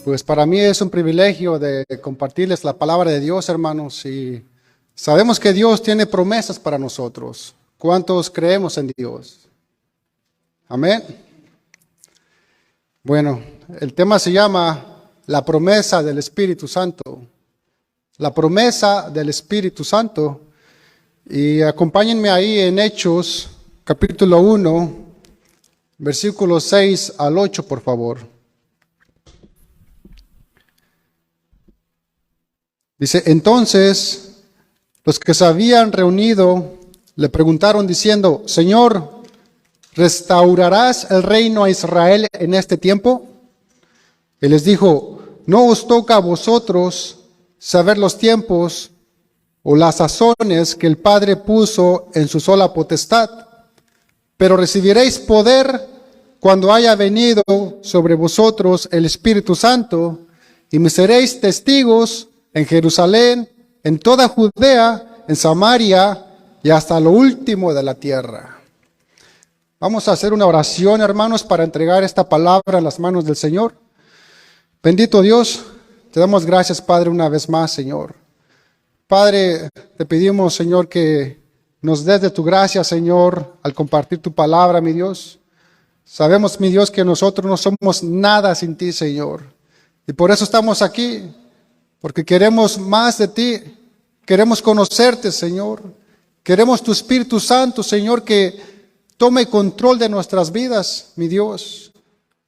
Pues para mí es un privilegio de compartirles la palabra de Dios, hermanos, y sabemos que Dios tiene promesas para nosotros. ¿Cuántos creemos en Dios? Amén. Bueno, el tema se llama la promesa del Espíritu Santo. La promesa del Espíritu Santo. Y acompáñenme ahí en Hechos, capítulo 1, versículos 6 al 8, por favor. Dice, entonces los que se habían reunido le preguntaron diciendo, Señor, ¿restaurarás el reino a Israel en este tiempo? Él les dijo, no os toca a vosotros saber los tiempos o las sazones que el Padre puso en su sola potestad, pero recibiréis poder cuando haya venido sobre vosotros el Espíritu Santo, y me seréis testigos en Jerusalén, en toda Judea, en Samaria y hasta lo último de la tierra. Vamos a hacer una oración, hermanos, para entregar esta palabra en las manos del Señor. Bendito Dios, te damos gracias, Padre, una vez más, Señor. Padre, te pedimos, Señor, que nos des de tu gracia, Señor, al compartir tu palabra, mi Dios. Sabemos, mi Dios, que nosotros no somos nada sin ti, Señor. Y por eso estamos aquí, porque queremos más de ti, queremos conocerte, Señor. Queremos tu Espíritu Santo, Señor, que tome control de nuestras vidas, mi Dios.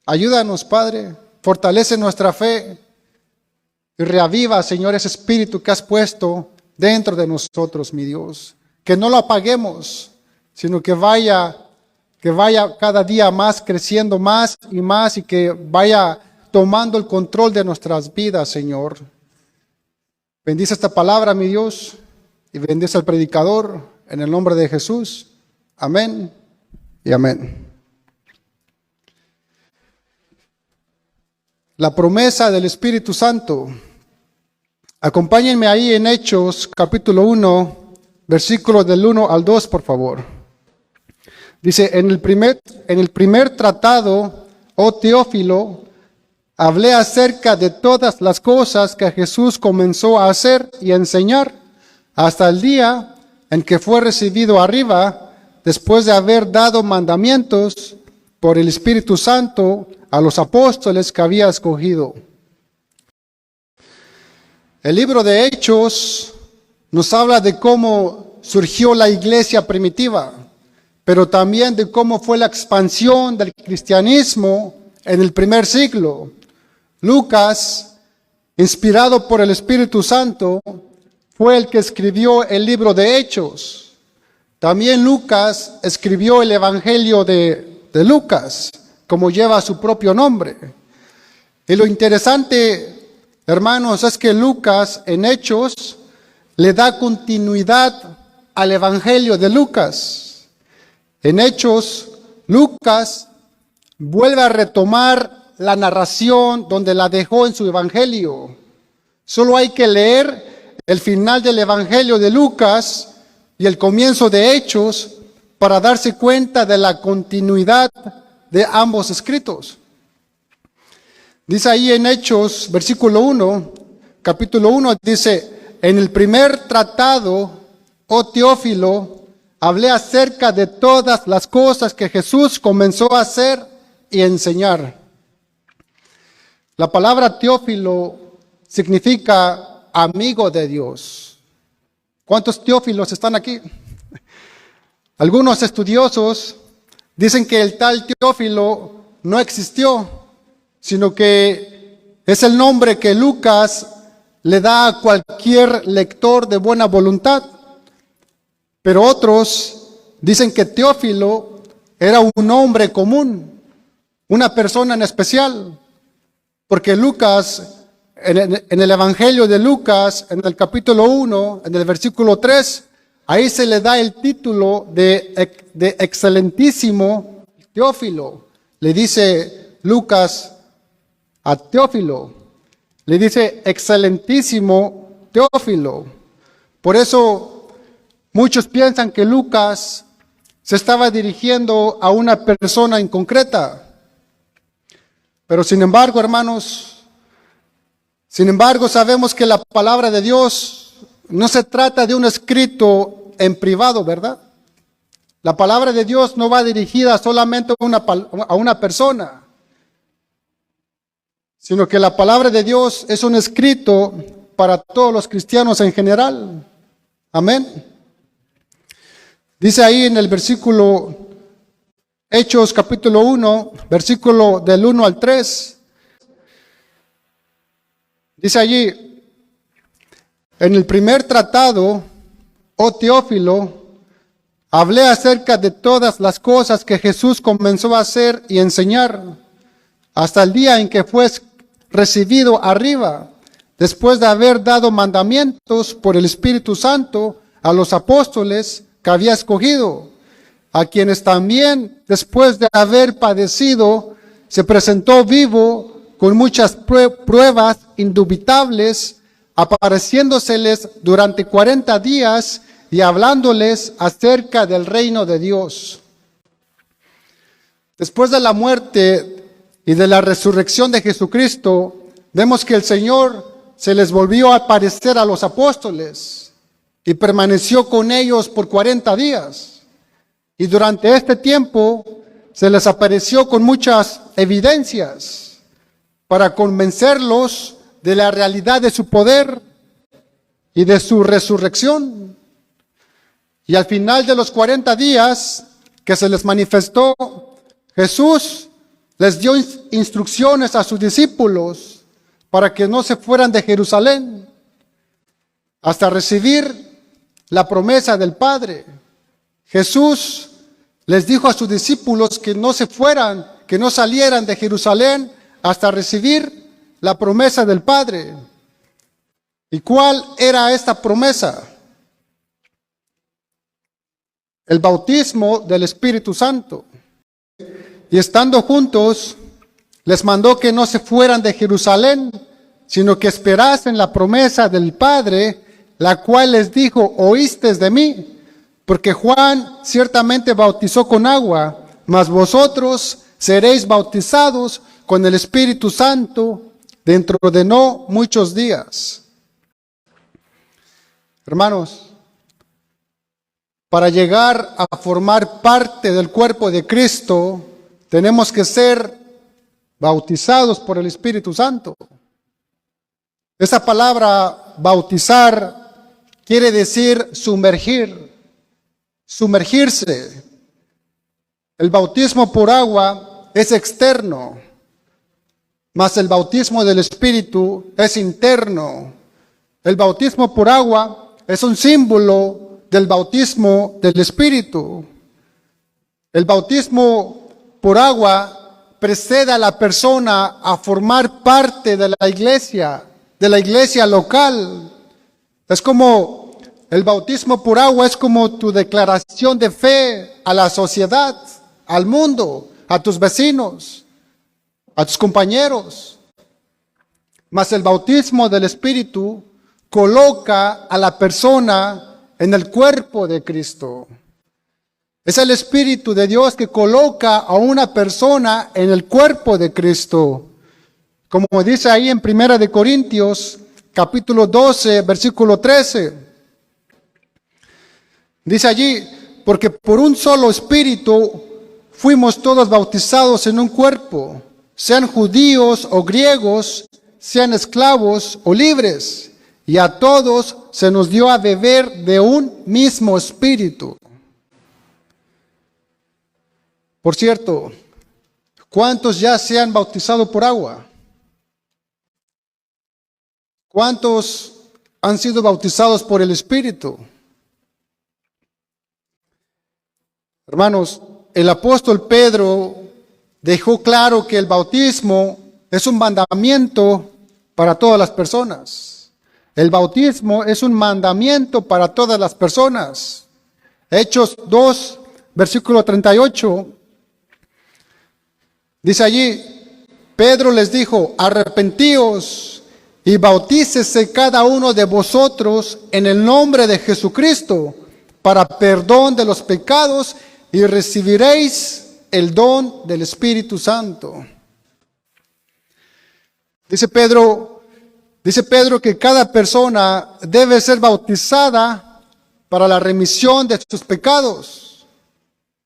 Ayúdanos, Padre, fortalece nuestra fe y reaviva, Señor, ese Espíritu que has puesto dentro de nosotros, mi Dios. Que no lo apaguemos, sino que vaya cada día más, creciendo más y que vaya tomando el control de nuestras vidas, Señor. Bendice esta palabra, mi Dios, y bendice al predicador, en el nombre de Jesús. Amén y amén. La promesa del Espíritu Santo. Acompáñenme ahí en Hechos, capítulo 1, versículos del 1 al 2, por favor. Dice, en el primer tratado, oh Teófilo, hablé acerca de todas las cosas que Jesús comenzó a hacer y a enseñar hasta el día en que fue recibido arriba, después de haber dado mandamientos por el Espíritu Santo a los apóstoles que había escogido. El libro de Hechos nos habla de cómo surgió la iglesia primitiva, pero también de cómo fue la expansión del cristianismo en el primer siglo. Lucas, inspirado por el Espíritu Santo, fue el que escribió el libro de Hechos. También Lucas escribió el Evangelio de Lucas, como lleva su propio nombre. Y lo interesante, hermanos, es que Lucas en Hechos le da continuidad al Evangelio de Lucas. En Hechos, Lucas vuelve a retomar la narración donde la dejó en su Evangelio. Solo hay que leer el final del Evangelio de Lucas y el comienzo de Hechos para darse cuenta de la continuidad de ambos escritos. Dice ahí en Hechos, versículo 1, capítulo 1, dice, en el primer tratado, oh Teófilo, hablé acerca de todas las cosas que Jesús comenzó a hacer y enseñar. La palabra Teófilo significa amigo de Dios. ¿Cuántos Teófilos están aquí? Algunos estudiosos dicen que el tal Teófilo no existió, sino que es el nombre que Lucas le da a cualquier lector de buena voluntad. Pero otros dicen que Teófilo era un hombre común, una persona en especial, porque Lucas, en el Evangelio de Lucas, en el capítulo 1, en el versículo 3, ahí se le da el título de excelentísimo Teófilo. Le dice Lucas a Teófilo, le dice excelentísimo Teófilo. Por eso muchos piensan que Lucas se estaba dirigiendo a una persona en concreta. Pero sin embargo, hermanos, Sin embargo, sabemos que la palabra de Dios no se trata de un escrito en privado, ¿verdad? La palabra de Dios no va dirigida solamente a una persona, sino que la palabra de Dios es un escrito para todos los cristianos en general. Amén. Dice ahí en el versículo, Hechos capítulo 1, versículo del 1 al 3, dice allí, en el primer tratado, oh Teófilo, hablé acerca de todas las cosas que Jesús comenzó a hacer y enseñar, hasta el día en que fue recibido arriba, después de haber dado mandamientos por el Espíritu Santo a los apóstoles que había escogido, a quienes también, después de haber padecido, se presentó vivo con muchas pruebas indubitables, apareciéndoseles durante 40 días y hablándoles acerca del reino de Dios. Después de la muerte y de la resurrección de Jesucristo, vemos que el Señor se les volvió a aparecer a los apóstoles y permaneció con ellos por 40 días. Y durante este tiempo se les apareció con muchas evidencias para convencerlos de la realidad de su poder y de su resurrección. Y al final de los 40 días que se les manifestó, Jesús les dio instrucciones a sus discípulos para que no se fueran de Jerusalén hasta recibir la promesa del Padre. Jesús les dijo a sus discípulos que no se fueran, que no salieran de Jerusalén hasta recibir la promesa del Padre. ¿Y cuál era esta promesa? El bautismo del Espíritu Santo. Y estando juntos, les mandó que no se fueran de Jerusalén, sino que esperasen la promesa del Padre, la cual les dijo, oísteis de mí, porque Juan ciertamente bautizó con agua, mas vosotros seréis bautizados con el Espíritu Santo dentro de no muchos días. Hermanos, para llegar a formar parte del cuerpo de Cristo, tenemos que ser bautizados por el Espíritu Santo. Esa palabra bautizar quiere decir sumergir, sumergirse. El bautismo por agua es externo, mas el bautismo del Espíritu es interno. El bautismo por agua es un símbolo del bautismo del Espíritu. El bautismo por agua precede a la persona a formar parte de la iglesia local. Es como, el bautismo por agua es como tu declaración de fe a la sociedad, al mundo, a tus vecinos, a tus compañeros. Mas el bautismo del Espíritu coloca a la persona en el cuerpo de Cristo. Es el Espíritu de Dios que coloca a una persona en el cuerpo de Cristo. Como dice ahí en 1 Corintios, capítulo 12, versículo 13. Dice allí, porque por un solo Espíritu fuimos todos bautizados en un cuerpo, sean judíos o griegos, sean esclavos o libres, y a todos se nos dio a beber de un mismo Espíritu. Por cierto, ¿cuántos ya se han bautizado por agua? ¿Cuántos han sido bautizados por el Espíritu? Hermanos, el apóstol Pedro dejó claro que el bautismo es un mandamiento para todas las personas. El bautismo es un mandamiento para todas las personas. Hechos 2, versículo 38. Dice allí, Pedro les dijo, arrepentíos y bautícese cada uno de vosotros en el nombre de Jesucristo para perdón de los pecados y recibiréis el don del Espíritu Santo. Dice Pedro, Dice Pedro que cada persona debe ser bautizada para la remisión de sus pecados.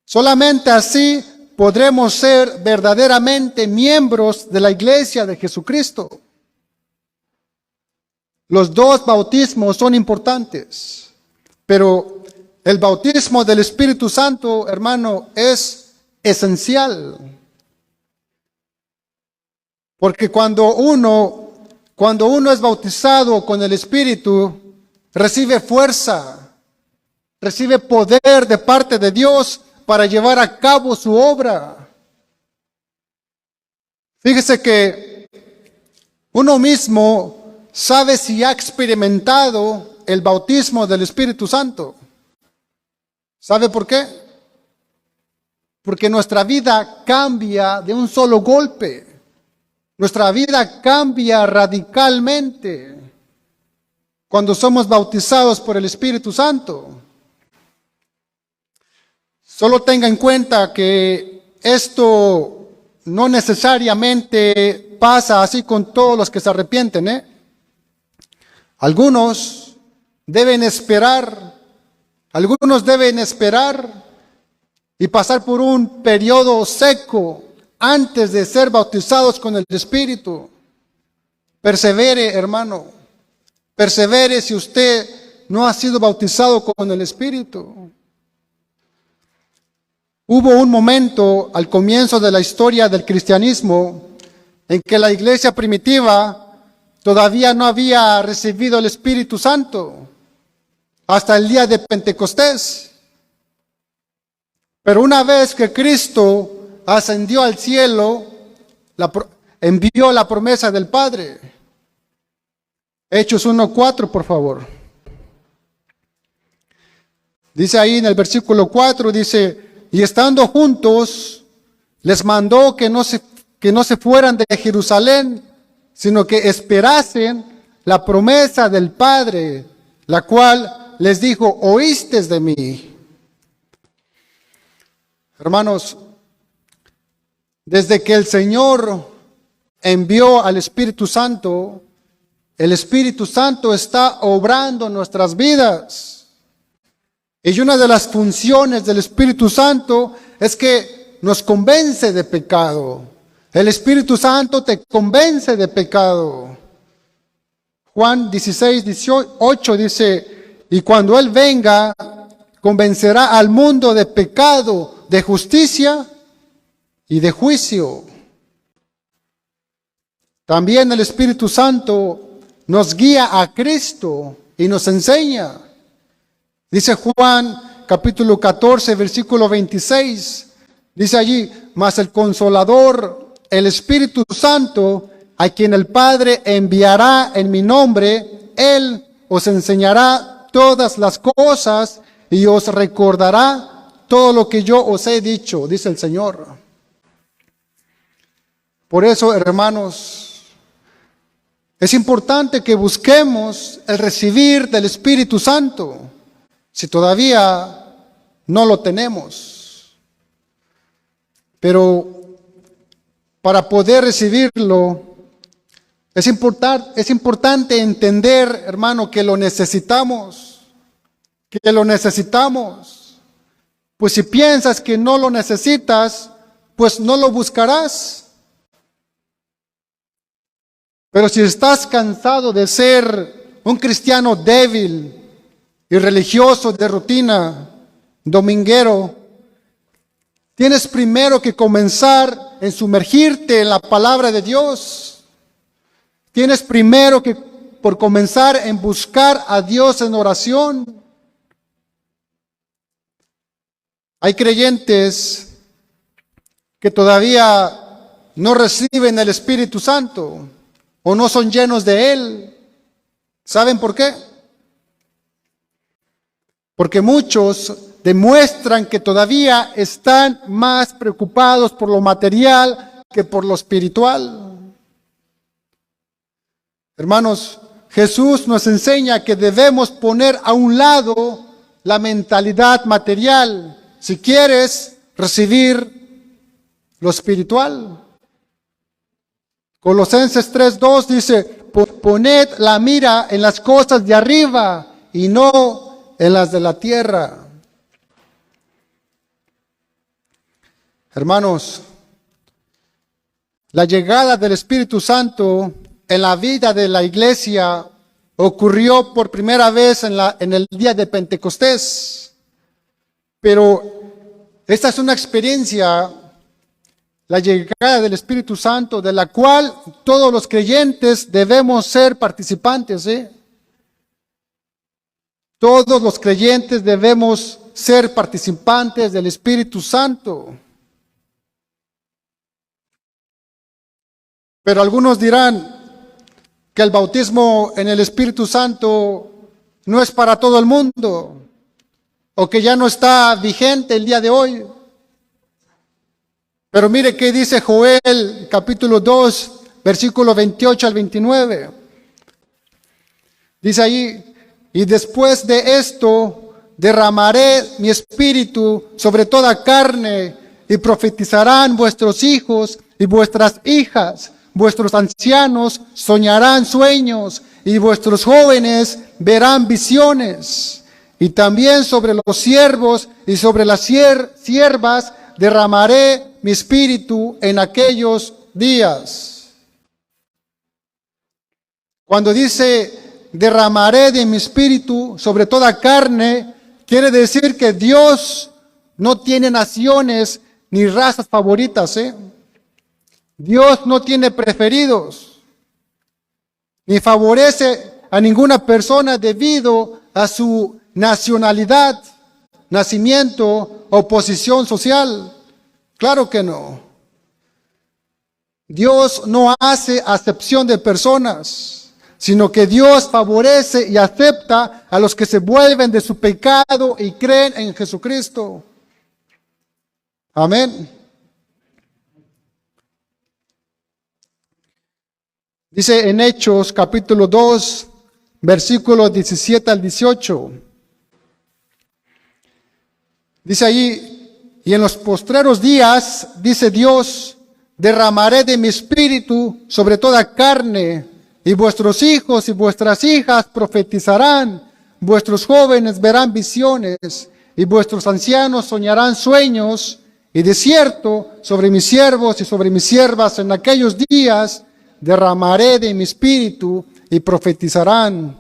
Solamente así podremos ser verdaderamente miembros de la iglesia de Jesucristo. Los dos bautismos son importantes, pero el bautismo del Espíritu Santo, hermano, es esencial. Porque cuando uno es bautizado con el Espíritu, recibe fuerza, recibe poder de parte de Dios para llevar a cabo su obra. Fíjese que uno mismo sabe si ha experimentado el bautismo del Espíritu Santo. ¿Sabe por qué? Porque nuestra vida cambia de un solo golpe. Nuestra vida cambia radicalmente cuando somos bautizados por el Espíritu Santo. Solo tenga en cuenta que esto no necesariamente pasa así con todos los que se arrepienten, Algunos deben esperar y pasar por un periodo seco antes de ser bautizados con el Espíritu. Persevere, hermano. Persevere si usted no ha sido bautizado con el Espíritu. Hubo un momento al comienzo de la historia del cristianismo en que la iglesia primitiva todavía no había recibido el Espíritu Santo hasta el día de Pentecostés. Pero una vez que Cristo ascendió al cielo, envió la promesa del Padre. Hechos 1:4, por favor. Dice ahí en el versículo 4, dice, y estando juntos, les mandó que no se fueran de Jerusalén, sino que esperasen la promesa del Padre, la cual les dijo, oístes de mí. Hermanos, desde que el Señor envió al Espíritu Santo, el Espíritu Santo está obrando en nuestras vidas. Y una de las funciones del Espíritu Santo es que nos convence de pecado. El Espíritu Santo te convence de pecado. Juan 16:18 dice, y cuando Él venga, convencerá al mundo de pecado, de justicia y de juicio. También el Espíritu Santo nos guía a Cristo y nos enseña. Dice Juan capítulo 14, versículo 26, dice allí, mas el Consolador, el Espíritu Santo, a quien el Padre enviará en mi nombre, Él os enseñará todas las cosas y os recordará todo lo que yo os he dicho, dice el Señor. Por eso, hermanos, es importante que busquemos el recibir del Espíritu Santo, si todavía no lo tenemos. Pero para poder recibirlo, es importante entender, hermano, que lo necesitamos. Pues si piensas que no lo necesitas, pues no lo buscarás. Pero si estás cansado de ser un cristiano débil y religioso de rutina, dominguero, tienes primero que comenzar en sumergirte en la palabra de Dios. Tienes primero que por comenzar en buscar a Dios en oración. Hay creyentes que todavía no reciben el Espíritu Santo o no son llenos de Él. ¿Saben por qué? Porque muchos demuestran que todavía están más preocupados por lo material que por lo espiritual. Hermanos, Jesús nos enseña que debemos poner a un lado la mentalidad material si quieres recibir lo espiritual. Colosenses 3:2 dice, poned la mira en las cosas de arriba y no en las de la tierra. Hermanos, la llegada del Espíritu Santo en la vida de la iglesia ocurrió por primera vez en el día de Pentecostés. Pero esta es una experiencia, la llegada del Espíritu Santo, de la cual todos los creyentes debemos ser participantes. Todos los creyentes debemos ser participantes del Espíritu Santo. Pero algunos dirán que el bautismo en el Espíritu Santo no es para todo el mundo, o que ya no está vigente el día de hoy. Pero mire qué dice Joel, capítulo 2, versículo 28 al 29. Dice ahí, y después de esto derramaré mi espíritu sobre toda carne, y profetizarán vuestros hijos y vuestras hijas. Vuestros ancianos soñarán sueños y vuestros jóvenes verán visiones. Y también sobre los siervos y sobre las siervas derramaré mi espíritu en aquellos días. Cuando dice derramaré de mi espíritu sobre toda carne, quiere decir que Dios no tiene naciones ni razas favoritas, Dios no tiene preferidos, ni favorece a ninguna persona debido a su nacionalidad, nacimiento o posición social. Claro que no. Dios no hace acepción de personas, sino que Dios favorece y acepta a los que se vuelven de su pecado y creen en Jesucristo. Amén. Dice en Hechos capítulo 2, versículos 17 al 18. Dice ahí, y en los postreros días, dice Dios, derramaré de mi espíritu sobre toda carne, y vuestros hijos y vuestras hijas profetizarán, vuestros jóvenes verán visiones, y vuestros ancianos soñarán sueños, y de cierto, sobre mis siervos y sobre mis siervas en aquellos días, derramaré de mi espíritu y profetizarán.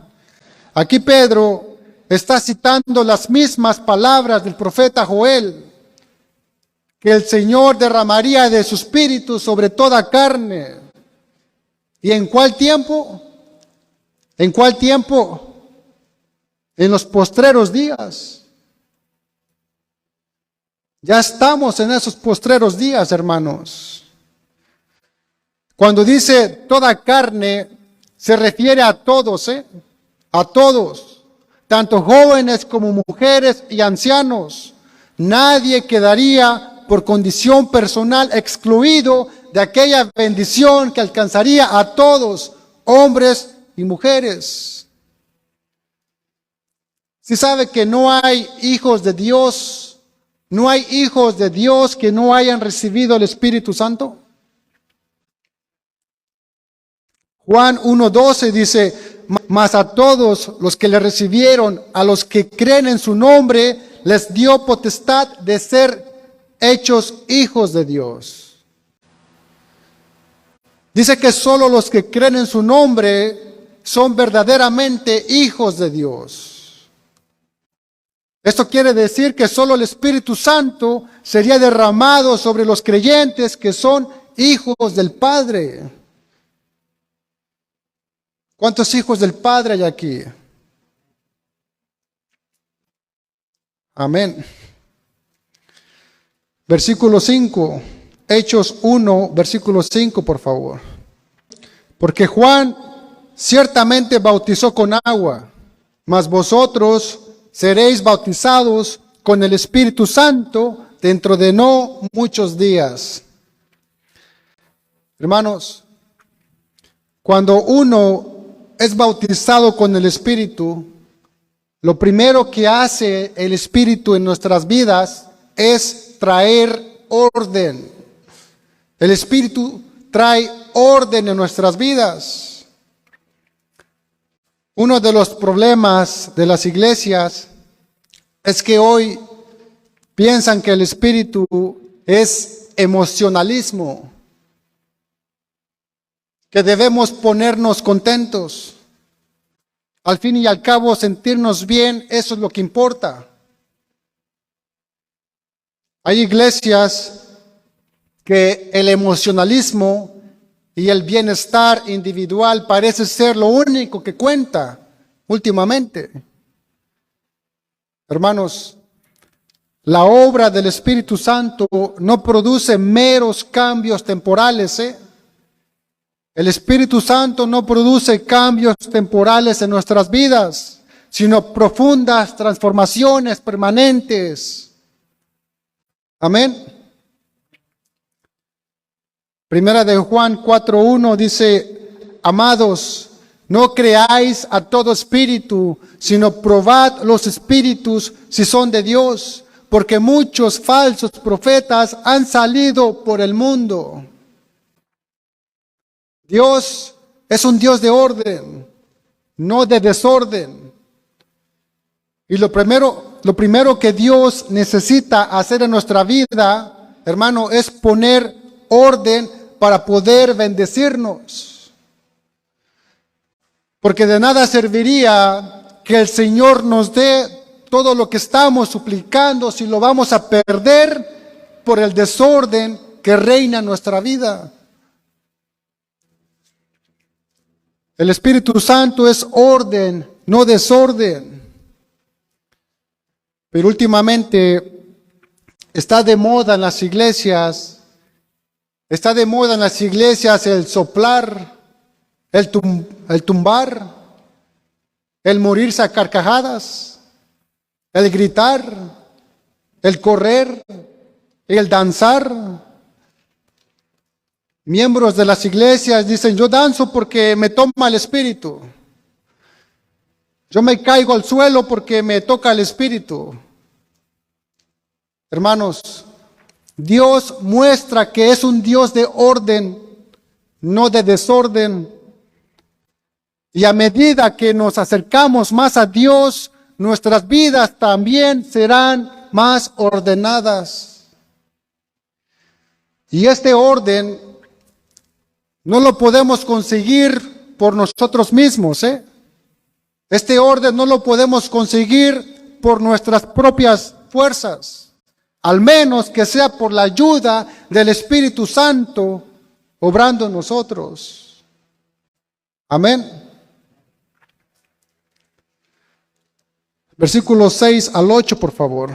Aquí Pedro está citando las mismas palabras del profeta Joel, que el Señor derramaría de su espíritu sobre toda carne. ¿Y en cuál tiempo? ¿En cuál tiempo? En los postreros días. Ya estamos en esos postreros días, hermanos. Cuando dice toda carne, se refiere a todos, a todos, tanto jóvenes como mujeres y ancianos. Nadie quedaría por condición personal excluido de aquella bendición que alcanzaría a todos, hombres y mujeres. ¿Sí sabe que no hay hijos de Dios? ¿No hay hijos de Dios que no hayan recibido el Espíritu Santo? Juan 1:12 dice, mas a todos los que le recibieron, a los que creen en su nombre, les dio potestad de ser hechos hijos de Dios. Dice que solo los que creen en su nombre son verdaderamente hijos de Dios. Esto quiere decir que solo el Espíritu Santo sería derramado sobre los creyentes que son hijos del Padre. ¿Cuántos hijos del Padre hay aquí? Amén. Versículo 5, Hechos 1, versículo 5, por favor. Porque Juan ciertamente bautizó con agua, mas vosotros seréis bautizados con el Espíritu Santo dentro de no muchos días. Hermanos, cuando uno es bautizado con el Espíritu, lo primero que hace el Espíritu en nuestras vidas es traer orden. El Espíritu trae orden en nuestras vidas. Uno de los problemas de las iglesias es que hoy piensan que el espíritu es emocionalismo, que debemos ponernos contentos. Al fin y al cabo, sentirnos bien, eso es lo que importa. Hay iglesias que el emocionalismo y el bienestar individual parece ser lo único que cuenta últimamente. Hermanos, la obra del Espíritu Santo no produce meros cambios temporales, El Espíritu Santo no produce cambios temporales en nuestras vidas, sino profundas transformaciones permanentes. Amén. Primera de Juan 4:1 dice: amados, no creáis a todo espíritu, sino probad los espíritus si son de Dios, porque muchos falsos profetas han salido por el mundo. Dios es un Dios de orden, no de desorden. Y lo primero que Dios necesita hacer en nuestra vida, hermano, es poner orden para poder bendecirnos. Porque de nada serviría que el Señor nos dé todo lo que estamos suplicando si lo vamos a perder por el desorden que reina en nuestra vida. El Espíritu Santo es orden, no desorden. Pero últimamente está de moda en las iglesias, el soplar, el tumbar, el morirse a carcajadas, el gritar, el correr, el danzar. Miembros de las iglesias dicen: yo danzo porque me toma el espíritu. Yo me caigo al suelo porque me toca el espíritu. Hermanos, Dios muestra que es un Dios de orden, no de desorden. Y a medida que nos acercamos más a Dios, nuestras vidas también serán más ordenadas. Y este orden no lo podemos conseguir por nosotros mismos, Este orden no lo podemos conseguir por nuestras propias fuerzas, al menos que sea por la ayuda del Espíritu Santo obrando en nosotros. Amén. Versículos 6 al 8, por favor.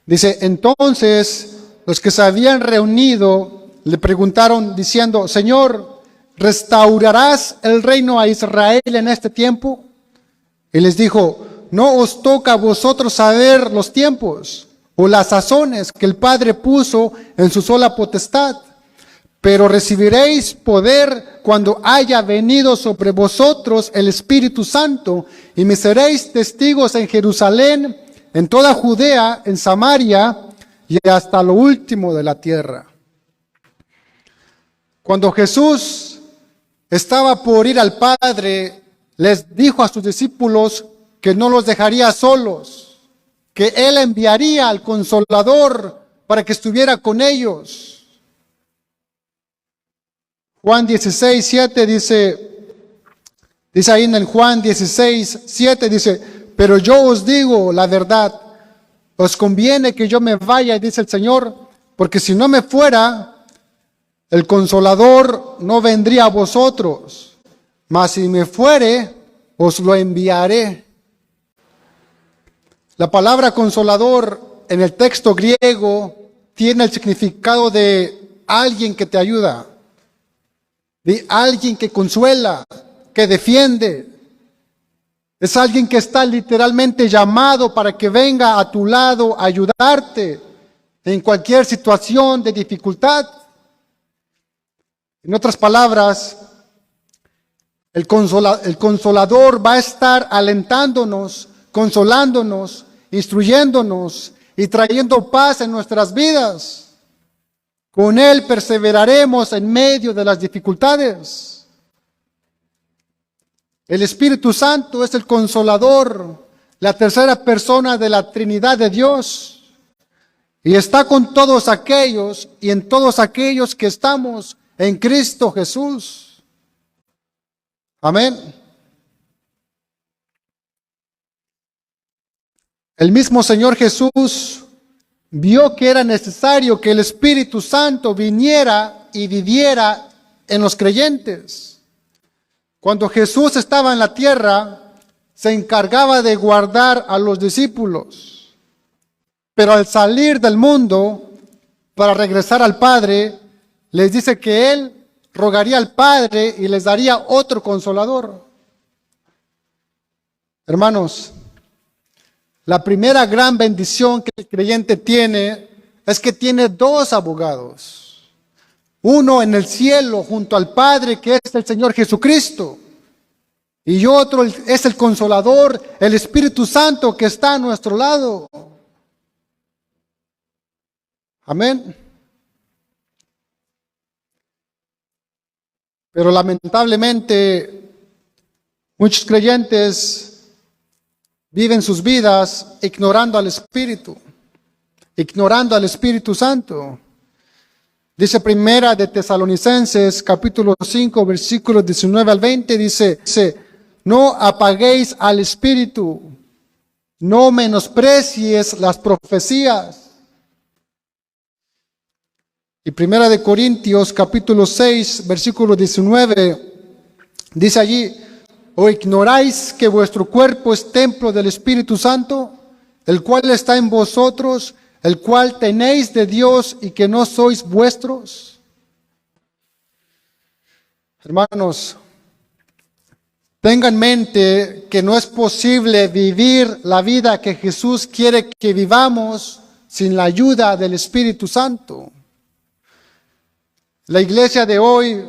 Dice: entonces los que se habían reunido le preguntaron diciendo: Señor, ¿restaurarás el reino a Israel en este tiempo? Y les dijo: no os toca a vosotros saber los tiempos o las sazones que el Padre puso en su sola potestad, pero recibiréis poder cuando haya venido sobre vosotros el Espíritu Santo, y me seréis testigos en Jerusalén, en toda Judea, en Samaria y hasta lo último de la tierra. Cuando Jesús estaba por ir al Padre, les dijo a sus discípulos que no los dejaría solos, que Él enviaría al Consolador para que estuviera con ellos. Juan 16:7 dice ahí en el Juan 16:7, dice: pero yo os digo la verdad, os conviene que yo me vaya, dice el Señor, porque si no me fuera, el Consolador no vendría a vosotros, mas si me fuere, os lo enviaré. La palabra consolador en el texto griego tiene el significado de alguien que te ayuda, de alguien que consuela, que defiende. Es alguien que está literalmente llamado para que venga a tu lado a ayudarte en cualquier situación de dificultad. En otras palabras, el consolador va a estar alentándonos, consolándonos, instruyéndonos y trayendo paz en nuestras vidas. Con Él perseveraremos en medio de las dificultades. El Espíritu Santo es el Consolador, la tercera persona de la Trinidad de Dios. Y está con todos aquellos y en todos aquellos que estamos en Cristo Jesús. Amén. El mismo Señor Jesús vio que era necesario que el Espíritu Santo viniera y viviera en los creyentes. Cuando Jesús estaba en la tierra, se encargaba de guardar a los discípulos. Pero al salir del mundo, para regresar al Padre, les dice que Él rogaría al Padre y les daría otro consolador. Hermanos, la primera gran bendición que el creyente tiene es que tiene dos abogados. Uno en el cielo junto al Padre, que es el Señor Jesucristo. Y otro es el Consolador, el Espíritu Santo que está a nuestro lado. Amén. Pero lamentablemente muchos creyentes viven sus vidas ignorando al Espíritu Santo. Dice Primera de Tesalonicenses, capítulo 5, versículos 19 al 20, dice, no apaguéis al Espíritu, no menosprecies las profecías. Y Primera de Corintios, capítulo 6, versículo 19, dice allí, ¿o ignoráis que vuestro cuerpo es templo del Espíritu Santo, el cual está en vosotros, el cual tenéis de Dios y que no sois vuestros? Hermanos, tengan en mente que no es posible vivir la vida que Jesús quiere que vivamos sin la ayuda del Espíritu Santo. La iglesia de hoy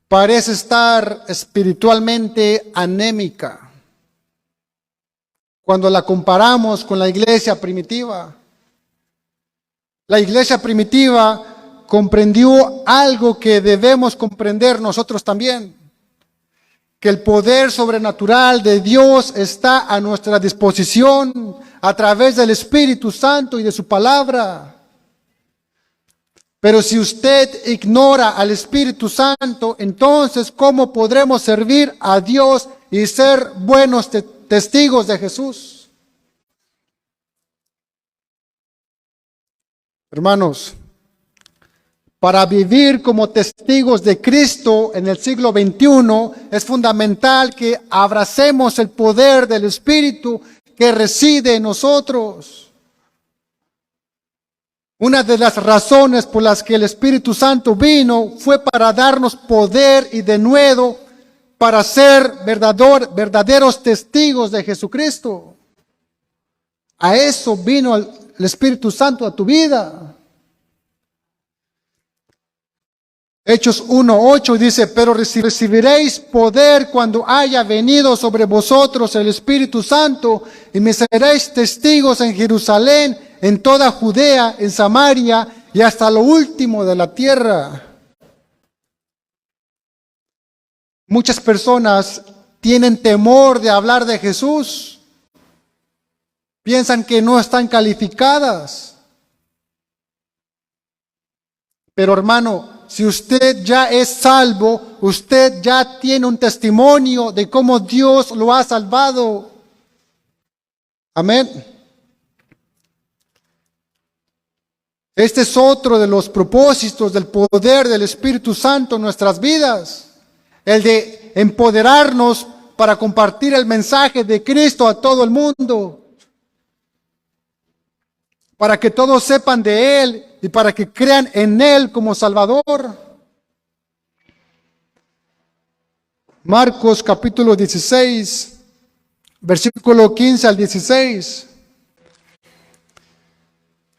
parece estar espiritualmente anémica cuando la comparamos con la iglesia primitiva. La iglesia primitiva comprendió algo que debemos comprender nosotros también, que el poder sobrenatural de Dios está a nuestra disposición a través del Espíritu Santo y de su palabra. Pero si usted ignora al Espíritu Santo, entonces ¿cómo podremos servir a Dios y ser buenos testigos de Jesús? Hermanos, para vivir como testigos de Cristo en el siglo XXI es fundamental que abracemos el poder del Espíritu que reside en nosotros. Una de las razones por las que el Espíritu Santo vino fue para darnos poder y denuedo para ser verdaderos testigos de Jesucristo. A eso vino el Espíritu Santo a tu vida. Hechos 1:8 dice, pero recibiréis poder cuando haya venido sobre vosotros el Espíritu Santo y me seréis testigos en Jerusalén, en toda Judea, en Samaria y hasta lo último de la tierra. Muchas personas tienen temor de hablar de Jesús. Piensan que no están calificadas. Pero hermano, si usted ya es salvo, usted ya tiene un testimonio de cómo Dios lo ha salvado. Amén. Este es otro de los propósitos del poder del Espíritu Santo en nuestras vidas. El de empoderarnos para compartir el mensaje de Cristo a todo el mundo. Para que todos sepan de Él y para que crean en Él como Salvador. Marcos capítulo 16, versículo 15 al 16.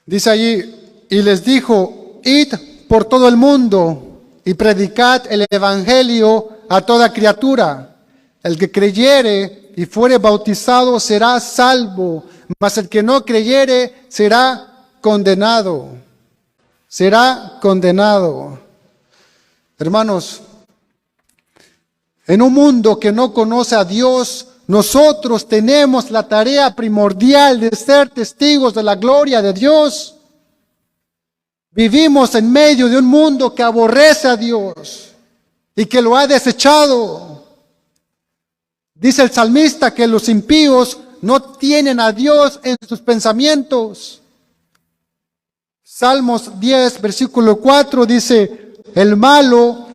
Dice allí, y les dijo, id por todo el mundo y predicad el evangelio a toda criatura. El que creyere y fuere bautizado será salvo, mas el que no creyere será condenado. Será condenado. Hermanos, En un mundo que no conoce a Dios, nosotros tenemos la tarea primordial de ser testigos de la gloria de Dios. Vivimos en medio de un mundo que aborrece a Dios y que lo ha desechado. Dice el salmista que los impíos no tienen a Dios en sus pensamientos. Salmos 10, versículo 4 dice, el malo,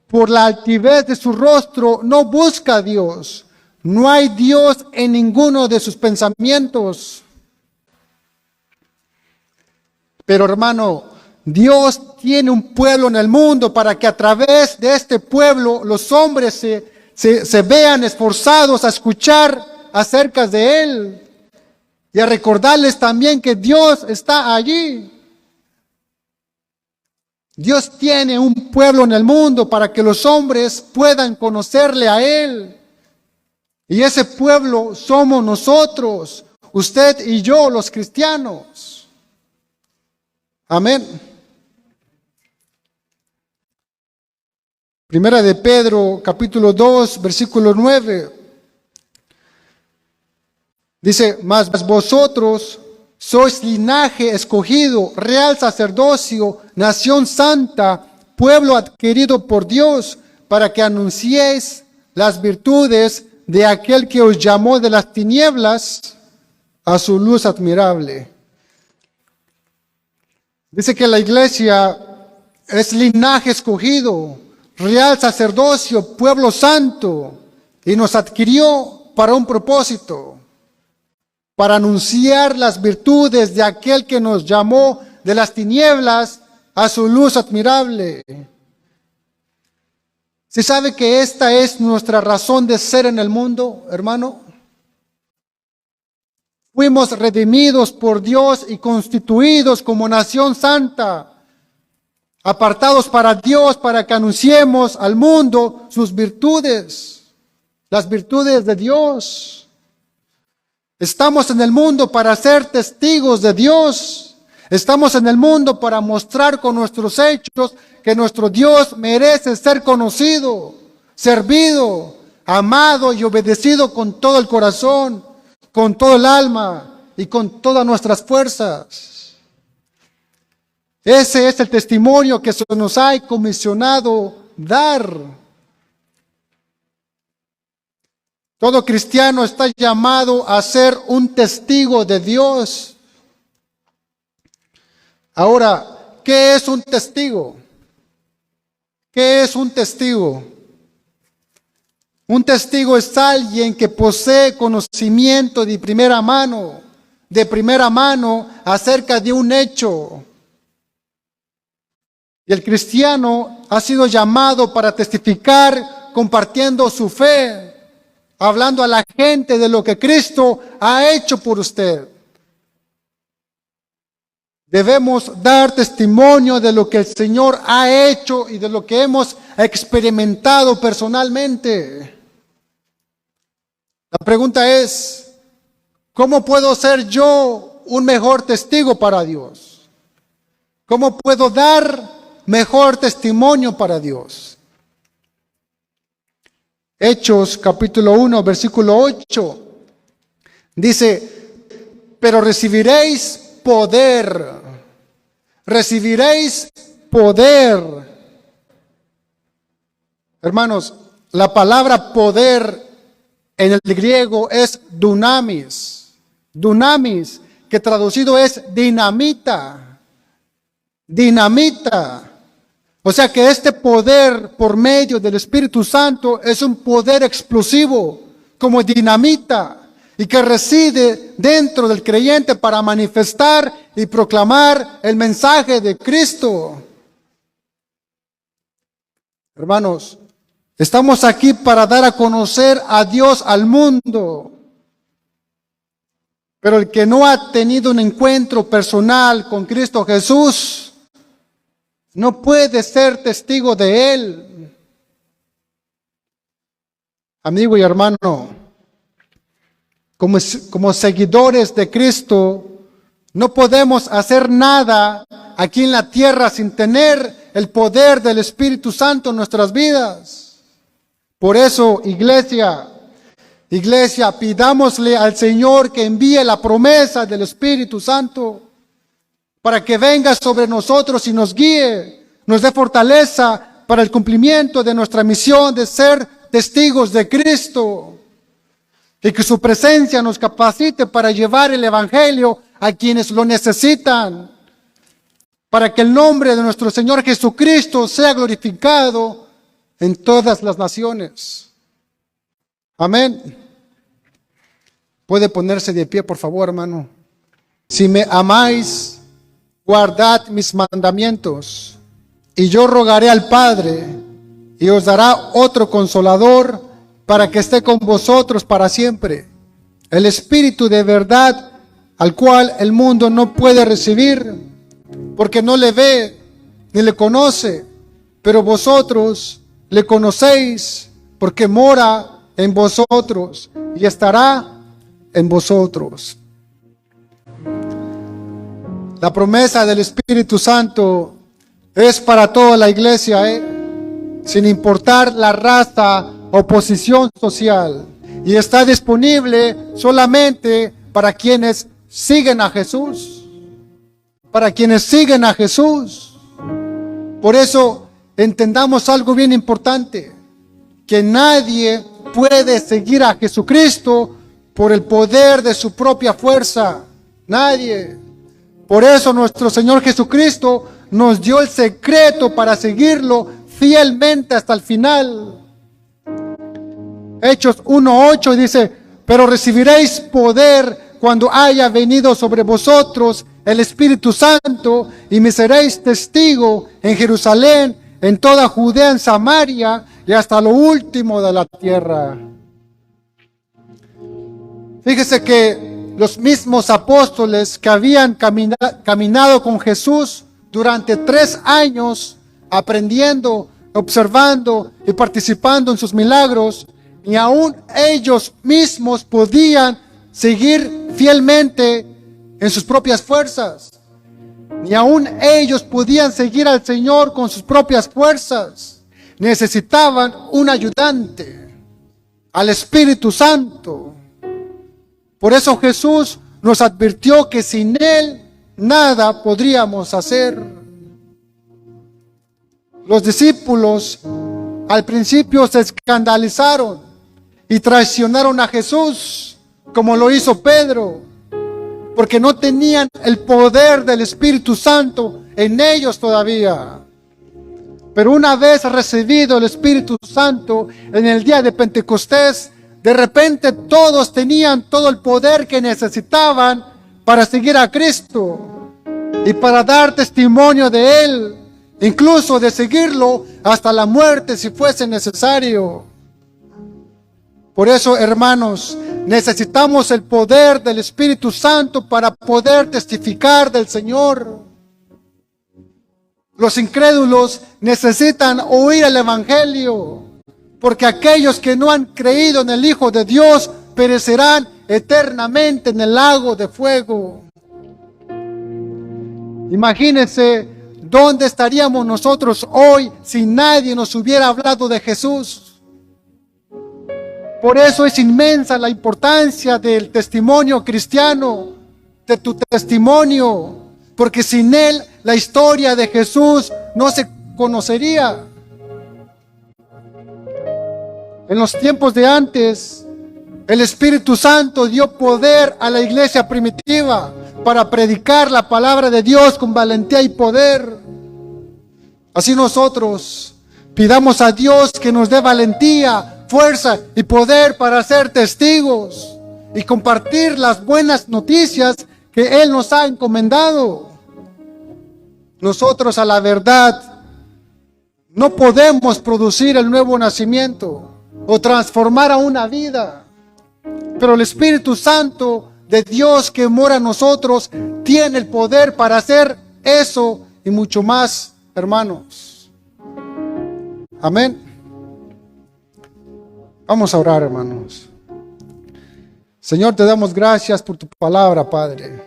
por la altivez de su rostro, no busca a Dios. No hay Dios en ninguno de sus pensamientos. Pero hermano, Dios tiene un pueblo en el mundo para que a través de este pueblo los hombres se vean esforzados a escuchar acerca de Él y a recordarles también que Dios está allí. Dios tiene un pueblo en el mundo para que los hombres puedan conocerle a Él. Y ese pueblo somos nosotros, usted y yo, los cristianos. Amén. Primera de Pedro, capítulo 2, versículo 9. Dice, mas vosotros sois linaje escogido, real sacerdocio, nación santa, pueblo adquirido por Dios, para que anunciéis las virtudes de aquel que os llamó de las tinieblas a su luz admirable. Dice que la iglesia es linaje escogido, real sacerdocio, pueblo santo, y nos adquirió para un propósito, para anunciar las virtudes de aquel que nos llamó de las tinieblas a su luz admirable. ¿Se sabe que esta es nuestra razón de ser en el mundo, hermano? Fuimos redimidos por Dios y constituidos como nación santa, apartados para Dios, para que anunciemos al mundo sus virtudes, las virtudes de Dios. Estamos en el mundo para ser testigos de Dios. Estamos en el mundo para mostrar con nuestros hechos que nuestro Dios merece ser conocido, servido, amado y obedecido con todo el corazón, con todo el alma y con todas nuestras fuerzas. Ese es el testimonio que se nos ha comisionado dar. Todo cristiano está llamado a ser un testigo de Dios. Ahora, ¿qué es un testigo? ¿Qué es un testigo? Un testigo es alguien que posee conocimiento de primera mano acerca de un hecho. Y el cristiano ha sido llamado para testificar compartiendo su fe, hablando a la gente de lo que Cristo ha hecho por usted. Debemos dar testimonio de lo que el Señor ha hecho y de lo que hemos experimentado personalmente. La pregunta es, ¿cómo puedo ser yo un mejor testigo para Dios? ¿Cómo puedo dar mejor testimonio para Dios? Hechos capítulo 1, versículo 8, dice, pero recibiréis poder. Hermanos, la palabra poder en el griego es dunamis, que traducido es dinamita. O sea que este poder por medio del Espíritu Santo es un poder explosivo, como dinamita, y que reside dentro del creyente para manifestar y proclamar el mensaje de Cristo. Hermanos, estamos aquí para dar a conocer a Dios al mundo. Pero el que no ha tenido un encuentro personal con Cristo Jesús, no puede ser testigo de Él. Amigo y hermano, como seguidores de Cristo, no podemos hacer nada aquí en la tierra sin tener el poder del Espíritu Santo en nuestras vidas. Por eso, iglesia, pidámosle al Señor que envíe la promesa del Espíritu Santo para que venga sobre nosotros y nos guíe, nos dé fortaleza para el cumplimiento de nuestra misión de ser testigos de Cristo. Y que su presencia nos capacite para llevar el Evangelio a quienes lo necesitan, para que el nombre de nuestro Señor Jesucristo sea glorificado en todas las naciones. Amén. Puede ponerse de pie, por favor, hermano. Si me amáis, guardad mis mandamientos, y yo rogaré al Padre, y os dará otro consolador, para que esté con vosotros para siempre, el Espíritu de verdad, al cual el mundo no puede recibir, porque no le ve ni le conoce, pero vosotros le conocéis, porque mora en vosotros y estará en vosotros. La promesa del Espíritu Santo es para toda la iglesia, sin importar la raza o posición social, y está disponible solamente para quienes siguen a Jesús, para quienes siguen a Jesús. Por eso entendamos algo bien importante, que nadie puede seguir a Jesucristo por el poder de su propia fuerza, nadie. Por eso nuestro Señor Jesucristo nos dio el secreto para seguirlo fielmente hasta el final. Hechos 1:8 dice: pero recibiréis poder cuando haya venido sobre vosotros el Espíritu Santo, y me seréis testigo en Jerusalén, en toda Judea, en Samaria y hasta lo último de la tierra. Fíjese que los mismos apóstoles que habían caminado con Jesús durante 3 años, aprendiendo, observando y participando en sus milagros, ni aún ellos mismos podían seguir fielmente en sus propias fuerzas. Ni aún ellos podían seguir al Señor con sus propias fuerzas. Necesitaban un ayudante, al Espíritu Santo. Por eso Jesús nos advirtió que sin Él nada podríamos hacer. Los discípulos al principio se escandalizaron y traicionaron a Jesús, como lo hizo Pedro, porque no tenían el poder del Espíritu Santo en ellos todavía. Pero una vez recibido el Espíritu Santo en el día de Pentecostés, de repente todos tenían todo el poder que necesitaban para seguir a Cristo y para dar testimonio de Él, incluso de seguirlo hasta la muerte si fuese necesario. Por eso, hermanos, necesitamos el poder del Espíritu Santo para poder testificar del Señor. Los incrédulos necesitan oír el Evangelio, porque aquellos que no han creído en el Hijo de Dios perecerán eternamente en el lago de fuego. Imagínense dónde estaríamos nosotros hoy si nadie nos hubiera hablado de Jesús. Por eso es inmensa la importancia del testimonio cristiano, de tu testimonio, porque sin él la historia de Jesús no se conocería. En los tiempos de antes, el Espíritu Santo dio poder a la iglesia primitiva para predicar la palabra de Dios con valentía y poder. Así nosotros pidamos a Dios que nos dé valentía, fuerza y poder para ser testigos y compartir las buenas noticias que Él nos ha encomendado. Nosotros, a la verdad, no podemos producir el nuevo nacimiento o transformar a una vida, pero el Espíritu Santo de Dios que mora en nosotros tiene el poder para hacer eso y mucho más, hermanos. Amén. Vamos a orar, hermanos. Señor, te damos gracias por tu palabra, Padre.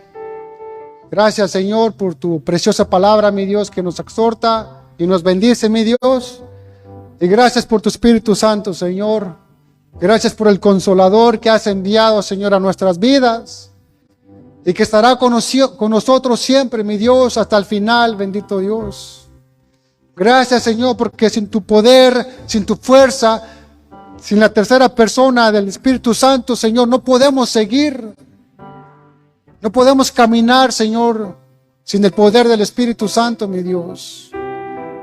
Gracias, Señor, por tu preciosa palabra, mi Dios, que nos exhorta y nos bendice, mi Dios. Y gracias por tu Espíritu Santo, Señor. Gracias por el Consolador que has enviado, Señor, a nuestras vidas. Y que estará con nosotros siempre, mi Dios, hasta el final, bendito Dios. Gracias, Señor, porque sin tu poder, sin tu fuerza, sin la tercera persona del Espíritu Santo, Señor, no podemos seguir. No podemos caminar, Señor, sin el poder del Espíritu Santo, mi Dios.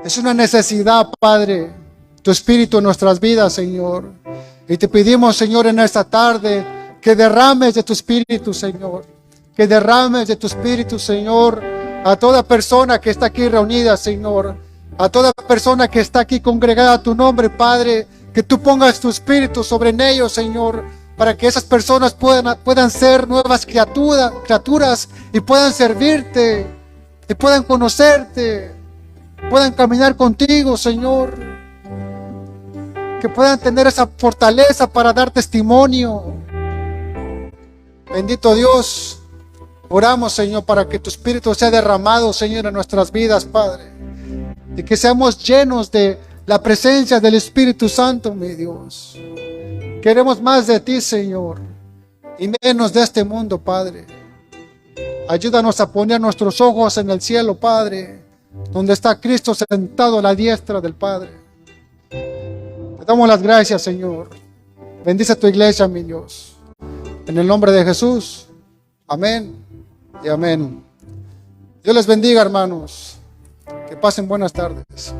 Es una necesidad, Padre, tu Espíritu en nuestras vidas, Señor. Y te pedimos, Señor, en esta tarde, que derrames de tu Espíritu, Señor. Que derrames de tu Espíritu, Señor, a toda persona que está aquí reunida, Señor. A toda persona que está aquí congregada a tu nombre, Padre. Que tú pongas tu Espíritu sobre ellos, Señor, para que esas personas puedan ser nuevas criaturas y puedan servirte, y puedan conocerte, puedan caminar contigo, Señor. Que puedan tener esa fortaleza para dar testimonio. Bendito Dios, oramos, Señor, para que tu Espíritu sea derramado, Señor, en nuestras vidas, Padre. Y que seamos llenos de la presencia del Espíritu Santo, mi Dios. Queremos más de ti, Señor, y menos de este mundo, Padre. Ayúdanos a poner nuestros ojos en el cielo, Padre, donde está Cristo sentado a la diestra del Padre. Te damos las gracias, Señor. Bendice tu iglesia, mi Dios. En el nombre de Jesús. Amén y amén. Dios les bendiga, hermanos. Que pasen buenas tardes.